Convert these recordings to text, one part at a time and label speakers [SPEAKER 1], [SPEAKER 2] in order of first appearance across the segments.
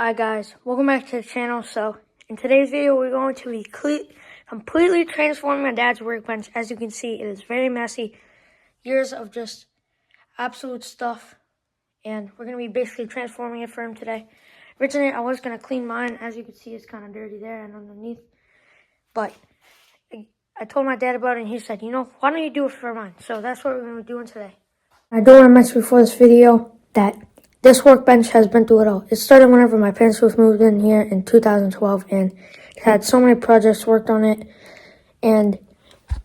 [SPEAKER 1] Hi guys, welcome back to the channel. So in today's video we're going to be completely transforming my dad's workbench. As you can see, it is very messy, years of just absolute stuff, and we're going to be basically transforming it for him today. Originally I was going to clean mine. As you can see, it's kind of dirty there and underneath, but I told my dad about it and he said, you know, why don't you do it for mine? So that's what we're going to be doing today. I don't want to mention before this video that this workbench has been through it all. It started whenever my parents first moved in here in 2012, and it had so many projects worked on it. And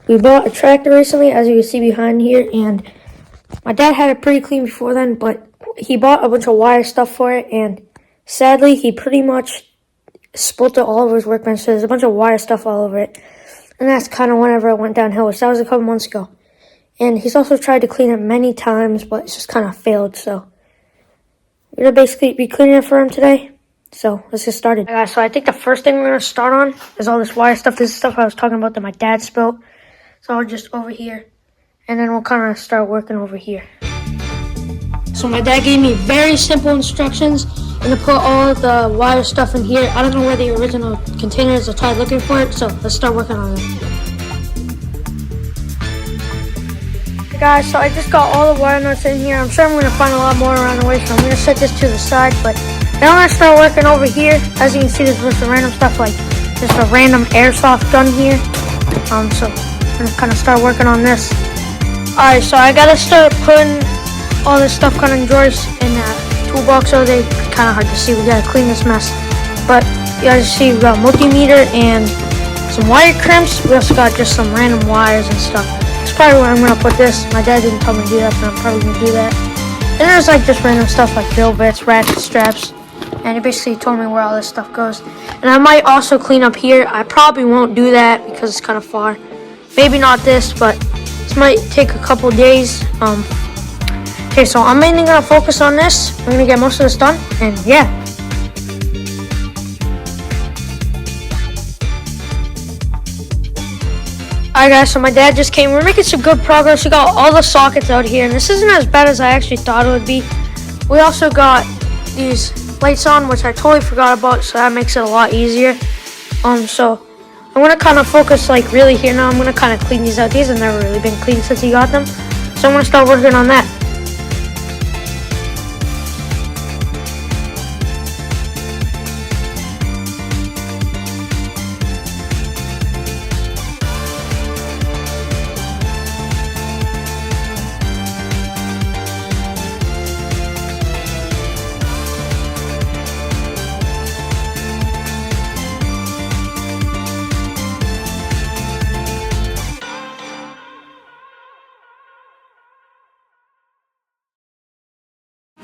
[SPEAKER 1] we bought a tractor recently, as you can see behind here, and my dad had it pretty clean before then, but he bought a bunch of wire stuff for it, and sadly, he pretty much spilt it all over his workbench. So there's a bunch of wire stuff all over it, and that's kind of whenever it went downhill, which that was a couple months ago. And he's also tried to clean it many times, but it's just kind of failed, so we're going to basically be cleaning it for him today. So let's get started. Guys, so I think the first thing we're going to start on is all this wire stuff. This is stuff I was talking about that my dad spilled. So I'll just over here, and then we'll kind of start working over here. So my dad gave me very simple instructions. I'm going to put all of the wire stuff in here. I don't know where the original container is. I tried looking for it, so let's start working on it. Guys, so I just got all the wire nuts in here. I'm sure I'm going to find a lot more around the way, so I'm going to set this to the side. But now I'm going to start working over here. As you can see, there's a bunch of random stuff, like just a random airsoft gun here. So I'm going to kind of start working on this. Alright, so I got to start putting all this stuff kind of in drawers in that toolbox over there. Kind of hard to see. We got to clean this mess. But you guys see, we got a multimeter and some wire crimps. We also got just some random wires and stuff. That's probably where I'm going to put this. My dad didn't tell me to do that, but I'm probably going to do that. And there's like just random stuff like drill bits, ratchet straps. And he basically told me where all this stuff goes. And I might also clean up here. I probably won't do that because it's kind of far. Maybe not this, but this might take a couple days. Okay, so I'm mainly going to focus on this. I'm going to get most of this done. And yeah. Alright guys, so my dad just came. We're making some good progress. We got all the sockets out here, and this isn't as bad as I actually thought it would be. We also got these lights on, which I totally forgot about, so that makes it a lot easier. So I'm going to kind of focus like really here now. I'm going to kind of clean these out. These have never really been cleaned since he got them. So I'm going to start working on that.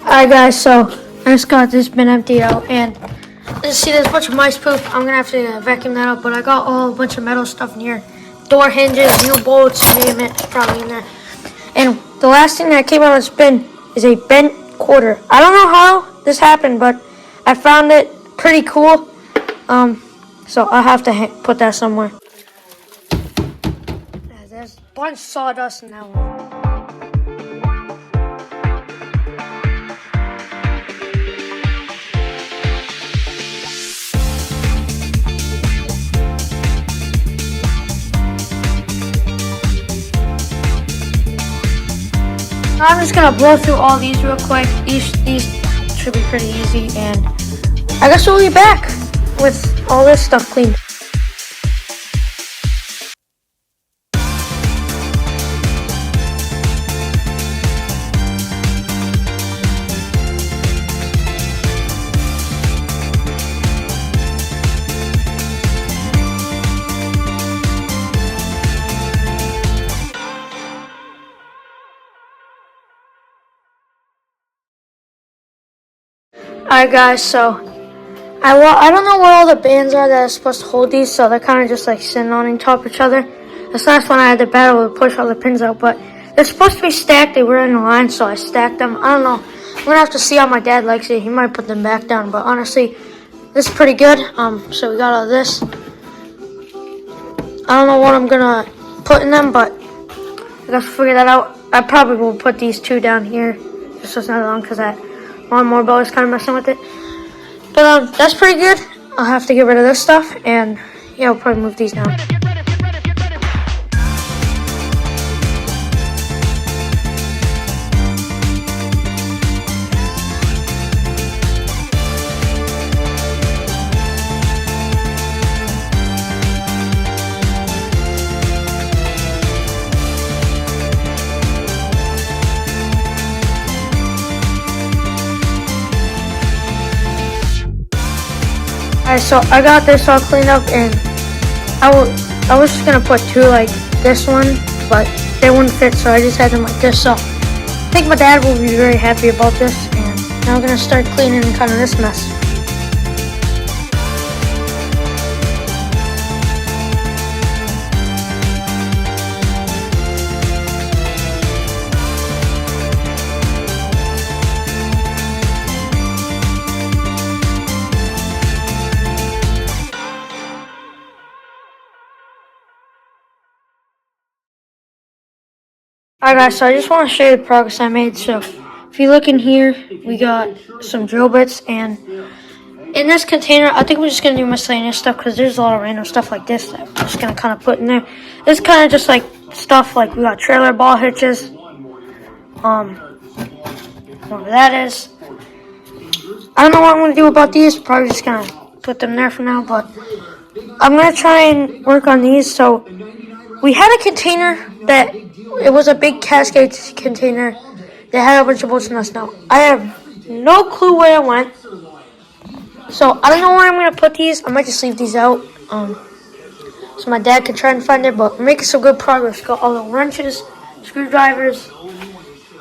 [SPEAKER 1] Alright guys, so I just got this bin emptied out, and see there's a bunch of mice poop. I'm gonna have to vacuum that out, but I got a bunch of metal stuff in here. Door hinges, new bolts, you name it, it's probably in there. And the last thing that came out of this bin is a bent quarter. I don't know how this happened, but I found it pretty cool. So I'll have to put that somewhere. There's a bunch of sawdust in that one. I'm just gonna blow through all these real quick. These should be pretty easy, and I guess we'll be back with all this stuff cleaned. Alright guys, so I don't know where all the bands are that are supposed to hold these, so they're kind of just like sitting on top of each other. This last one I had to battle to push all the pins out, but they're supposed to be stacked. They were in a line, so I stacked them. I don't know. I'm going to have to see how my dad likes it. He might put them back down, but honestly, this is pretty good. So we got all this. I don't know what I'm going to put in them, but I guess we'll figure that out. I probably will put these two down here, just so it's not long, because that lawnmower blower is kind of messing with it. But that's pretty good. I'll have to get rid of this stuff, and yeah, I'll probably move these now. Alright, so I got this all cleaned up, and I was just gonna put two like this one, but they wouldn't fit, so I just had them like this. So I think my dad will be very happy about this, and now I'm gonna start cleaning kind of this mess. Alright guys, so I just want to show you the progress I made. So if you look in here, we got some drill bits, and in this container, I think we're just going to do miscellaneous stuff because there's a lot of random stuff like this that I'm just going to kind of put in there. This is kind of just like stuff like we got trailer ball hitches, whatever that is. I don't know what I'm going to do about these, probably just going to put them there for now, but I'm going to try and work on these. So we had a container that, it was a big Cascade container that had a bunch of bolts and nuts. Now, I have no clue where it went. So, I don't know where I'm going to put these. I might just leave these out. So my dad can try and find it. But we're making some good progress. Got all the wrenches, screwdrivers.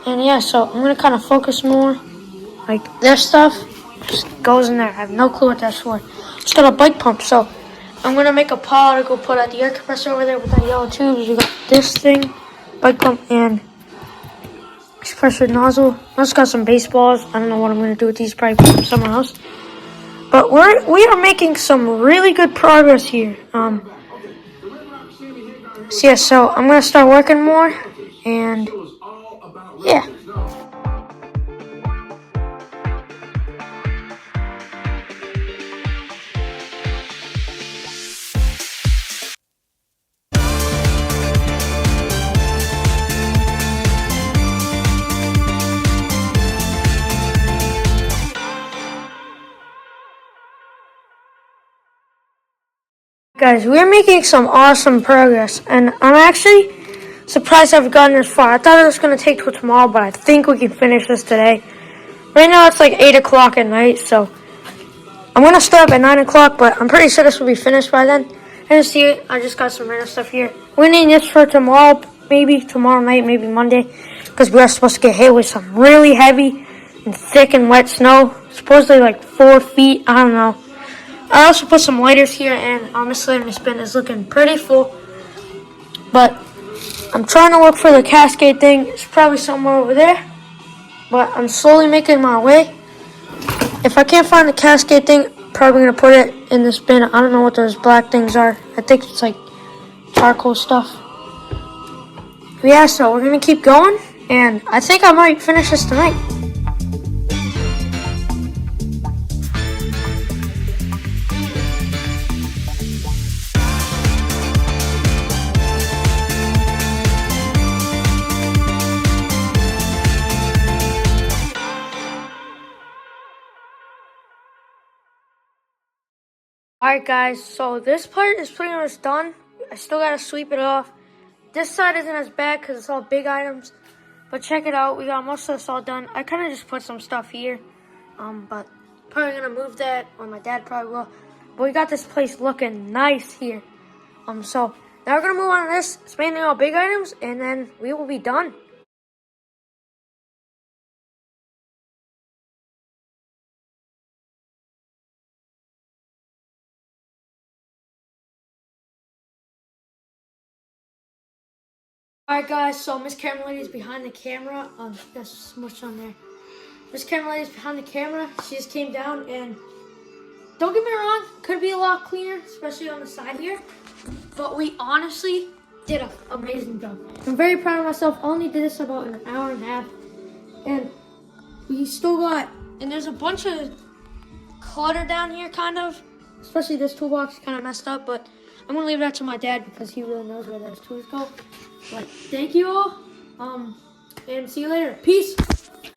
[SPEAKER 1] And yeah, so I'm going to kind of focus more. Like this stuff just goes in there. I have no clue what that's for. It's got a bike pump. So, I'm going to make a pile to go put at the air compressor over there with that yellow tubes. We got this thing, bike pump, and compressor nozzle. I also got some baseballs. I don't know what I'm going to do with these, probably put them somewhere else. But we are making some really good progress here. So yeah, so I'm going to start working more, and yeah. Guys, we're making some awesome progress, and I'm actually surprised I've gotten this far. I thought it was going to take till tomorrow, but I think we can finish this today. Right now it's like 8 o'clock at night, so I'm going to start at 9 o'clock, but I'm pretty sure this will be finished by then. And see, I just got some random stuff here. We're needing this for tomorrow, maybe tomorrow night, maybe Monday, because we are supposed to get hit with some really heavy and thick and wet snow, supposedly like 4 feet, I don't know. I also put some lighters here, and our miscellaneous bin is looking pretty full. But I'm trying to look for the Cascade thing. It's probably somewhere over there. But I'm slowly making my way. If I can't find the Cascade thing, I'm probably going to put it in this bin. I don't know what those black things are. I think it's like charcoal stuff. But yeah, so we're going to keep going. And I think I might finish this tonight. Alright guys, so this part is pretty much done. I still gotta sweep it off. This side isn't as bad because it's all big items. But check it out, we got most of this all done. I kind of just put some stuff here. But probably gonna move that, or my dad probably will. But we got this place looking nice here. So now we're gonna move on to this. It's mainly all big items, and then we will be done. Alright guys, so Miss Camera Lady's behind the camera. That's smushed on there. Miss Camera Lady's behind the camera. She just came down, and don't get me wrong, could be a lot cleaner, especially on the side here. But we honestly did an amazing job. I'm very proud of myself. I only did this about an hour and a half. And we still got, and there's a bunch of clutter down here, kind of. Especially this toolbox is kind of messed up, but I'm gonna leave that to my dad because he really knows where those tools go. But thank you all, and see you later. Peace.